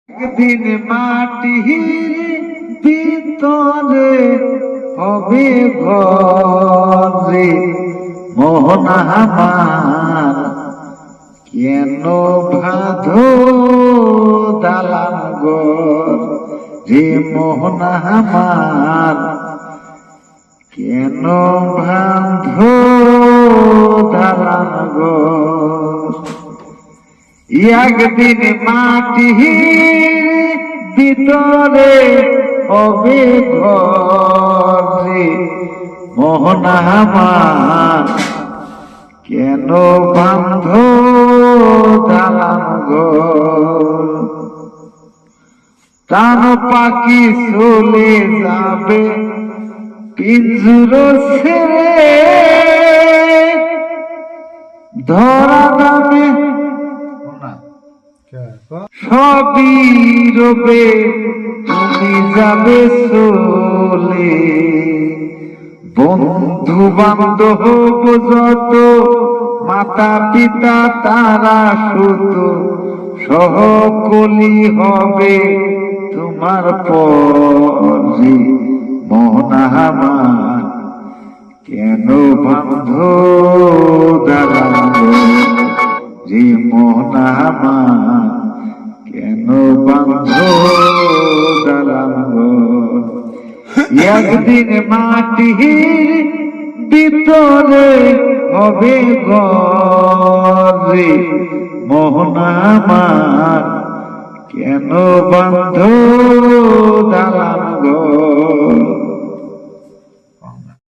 একদিন মাটির ভিতরে হবে ঘরে মোহন আমার, কেন বাঁধো দালান ঘর রে মোহন আমার, কেন বাঁধো দালান ঘর। একদিন মাটির ভিতরে হবে ঘরে মোহন আমার, কেন বাঁধ দালান ঘর। প্রাণ পাখি চলে যাবে পিঞ্জুর ছেড়ে, ধরা দামে সবই রবে তুমি যাবে চলে। বন্ধু বান্ধব যত মাতা পিতা তারা শুধু সকলি হবে তোমার পরে মন আমার, কেন বান্ধ দাঁড়াবো যে মন আমার, কেন বান্ধ দাঁড়াবো। একদিন মাটির ভিতরে হবে ঘরে মোহন আমার, কেন বান্ধ দালান ঘর।